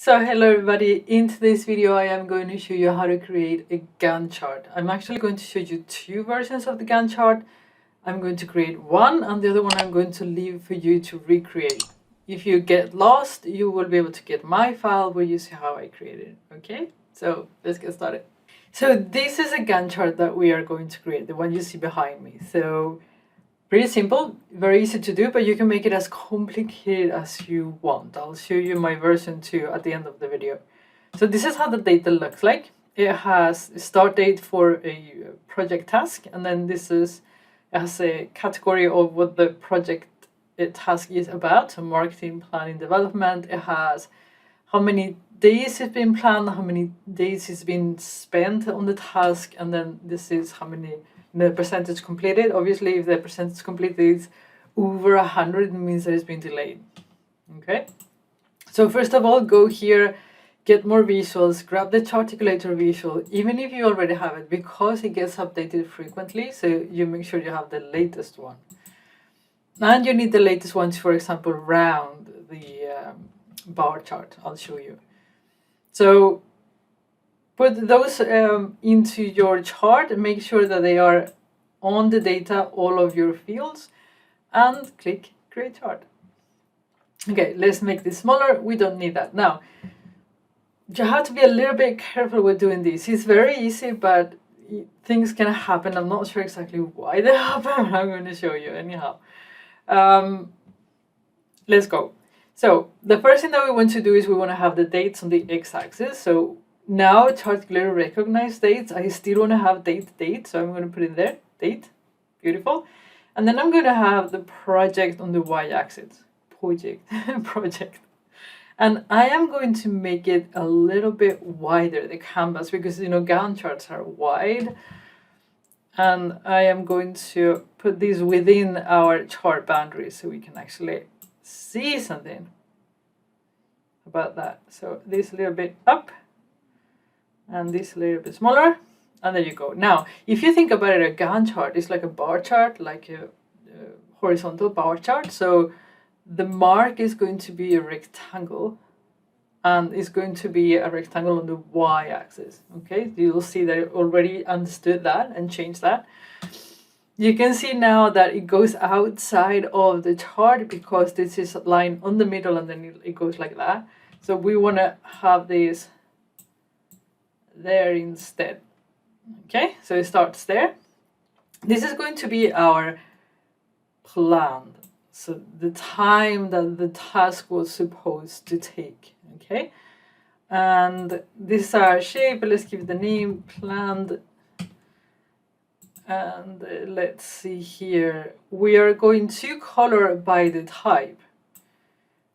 So hello everybody, in today's video I am going to show you how to create a Gantt chart. I'm actually going to show you two versions of the Gantt chart. I'm going to create one and the other one I'm going to leave for you to recreate. If you get lost, you will be able to get my file where you see how I created it, okay? So let's get started. So this is a Gantt chart that we are going to create, the one you see behind me. So pretty simple, very easy to do, but you can make it as complicated as you want. I'll show you my version 2 at the end of the video. So this is how the data looks like. It has a start date for a project task, and then it has a category of what the project task is about, so marketing, planning, development. It has how many days it's been planned, how many days it's been spent on the task, and then this is how many the percentage completed. Obviously, if the percentage completed is over 100, it means that it's been delayed. Okay, so first of all, go here, get more visuals, grab the Charticulator visual, even if you already have it, because it gets updated frequently, so you make sure you have the latest one. And you need the latest ones, for example, round the bar chart. I'll show you. So put those into your chart and make sure that they are on the data, all of your fields, and click create chart. Okay, let's make this smaller. We don't need that. Now, you have to be a little bit careful with doing this. It's very easy, but things can happen. I'm not sure exactly why they happen, but I'm going to show you anyhow. Let's go. So the first thing that we want to do is we want to have the dates on the x-axis. So now Charticulator recognizes dates. I still want to have date, so I'm going to put in there, date, beautiful. And then I'm going to have the project on the y-axis, project. And I am going to make it a little bit wider, the canvas, because Gantt charts are wide. And I am going to put these within our chart boundaries so we can actually see something about that. So this a little bit up and this a little bit smaller, and there you go. Now, if you think about it, a Gantt chart is like a bar chart, like a horizontal bar chart. So the mark is going to be a rectangle, and it's going to be a rectangle on the y-axis. Okay, you'll see that I already understood that and changed that. You can see now that it goes outside of the chart because this is a line on the middle and then it goes like that. So we want to have this there instead. Okay, so it starts there. This is going to be our plan. So the time that the task was supposed to take. Okay, and this is our shape. Let's give it the name planned. And let's see here, we are going to color by the type.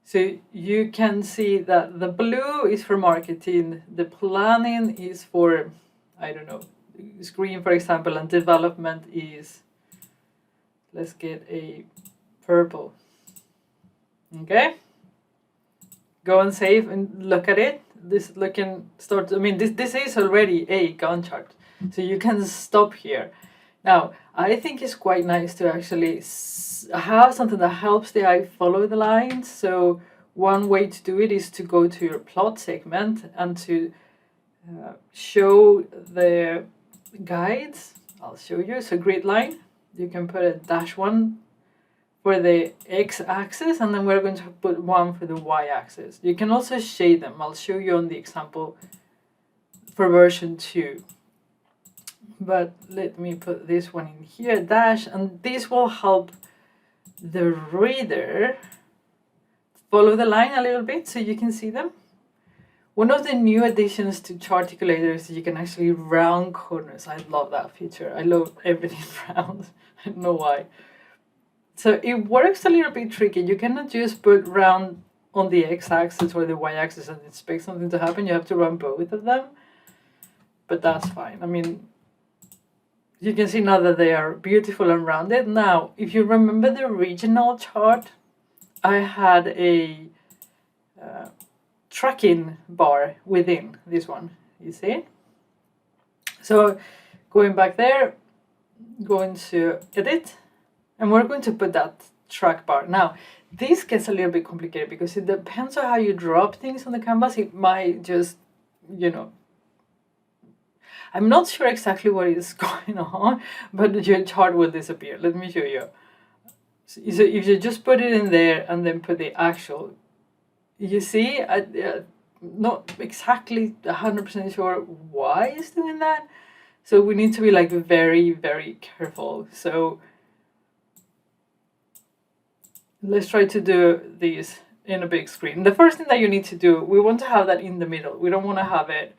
So you can see that the blue is for marketing, the planning is for, I don't know, screen, for example, and development is, let's get a purple. Okay, go and save and look at it. This is already a Gantt chart, so you can stop here. Now, I think it's quite nice to actually have something that helps the eye follow the lines. So one way to do it is to go to your plot segment and to show the guides. I'll show you. So grid line, you can put a -1 for the x-axis, and then we're going to put 1 for the y-axis. You can also shade them. I'll show you on the example for version 2. But let me put this one in here, dash, and this will help the reader follow the line a little bit so you can see them. One of the new additions to Charticulator is you can actually round corners. I love that feature. I love everything round. I don't know why. So it works a little bit tricky. You cannot just put round on the x-axis or the y-axis and expect something to happen. You have to run both of them. But that's fine. I mean, you can see now that they are beautiful and rounded. Now, if you remember the original chart, I had a tracking bar within this one, you see? So going back there, going to edit, and we're going to put that track bar. Now, this gets a little bit complicated because it depends on how you drop things on the canvas. It might just, I'm not sure exactly what is going on, but your chart will disappear. Let me show you. So if you just put it in there and then put the actual, you see, not exactly 100% sure why it's doing that. So we need to be like very, very careful. So let's try to do this in a big screen. The first thing that you need to do, we want to have that in the middle. We don't want to have it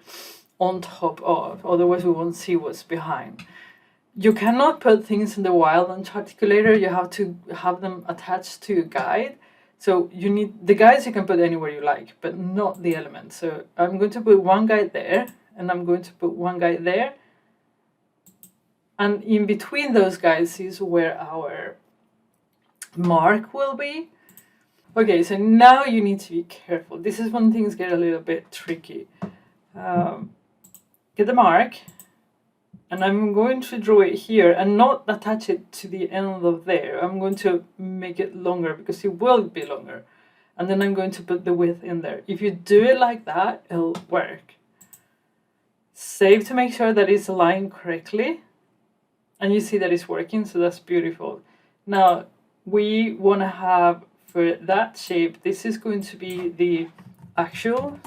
on top of, otherwise we won't see what's behind. You cannot put things in the wild on Charticulator. You have to have them attached to a guide. So you need the guides you can put anywhere you like, but not the elements. So I'm going to put one guide there, and I'm going to put one guide there. And in between those guides is where our mark will be. Okay, so now you need to be careful. This is when things get a little bit tricky. Get the mark, and I'm going to draw it here and not attach it to the end of there. I'm going to make it longer because it will be longer. And then I'm going to put the width in there. If you do it like that, it'll work. Save to make sure that it's aligned correctly. And you see that it's working, so that's beautiful. Now, we want to have, for that shape, this is going to be the actual.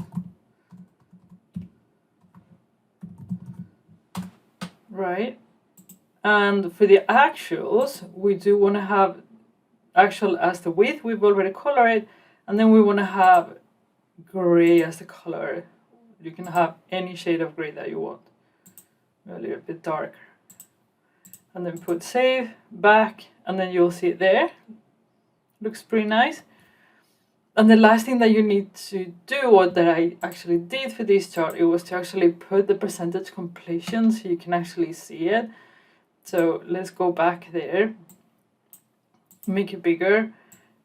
Right? And for the actuals, we do want to have actual as the width. We've already colored it. And then we want to have gray as the color. You can have any shade of gray that you want. A little bit darker. And then put save, back, and then you'll see it there. Looks pretty nice. And the last thing that you need to do, or that I actually did for this chart, it was to actually put the percentage completion so you can actually see it. So let's go back there, make it bigger,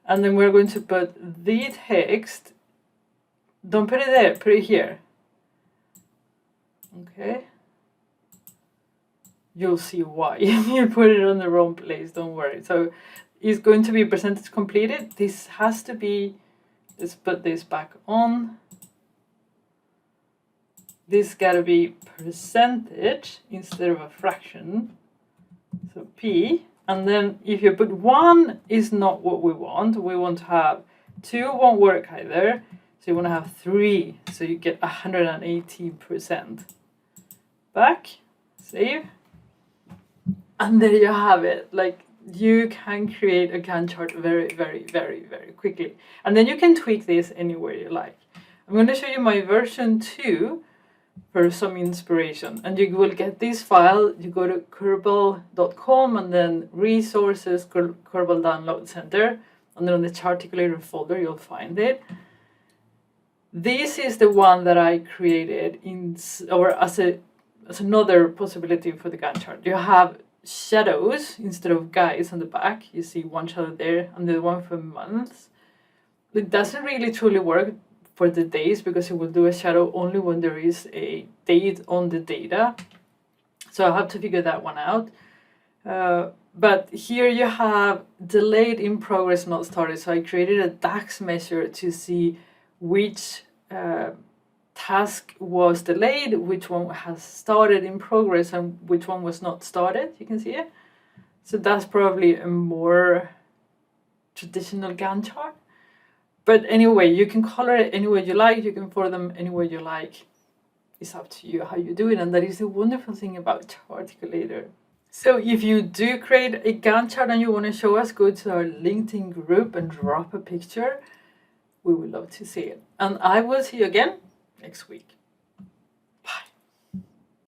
and then we're going to put the text. Don't put it there, put it here. Okay. You'll see why you put it on the wrong place, don't worry. So it's going to be percentage completed. This has to be, let's put this back on. This gotta be percentage instead of a fraction. So P, and then if you put 1 is not what we want. We want to have 2, won't work either. So you want to have 3, so you get 118%. Back, save. And there you have it. Like, you can create a Gantt chart very, very, very, very quickly. And then you can tweak this anywhere you like. I'm going to show you my version 2 for some inspiration. And you will get this file. You go to Curbal.com and then Resources, Curbal Download Center. And then on the Charticulator folder, you'll find it. This is the one that I created as another possibility for the Gantt chart. You have shadows instead of guides on the back. You see one shadow there and the one for months. It doesn't really truly work for the days because it will do a shadow only when there is a date on the data. So I'll have to figure that one out. But here you have delayed in progress, not started. So I created a DAX measure to see which task was delayed, which one has started in progress, and which one was not started. You can see it. So that's probably a more traditional Gantt chart. But anyway, you can color it any way you like. You can form them any way you like. It's up to you how you do it. And that is the wonderful thing about Charticulator. So if you do create a Gantt chart and you want to show us, go to our LinkedIn group and drop a picture. We would love to see it. And I will see you again next week.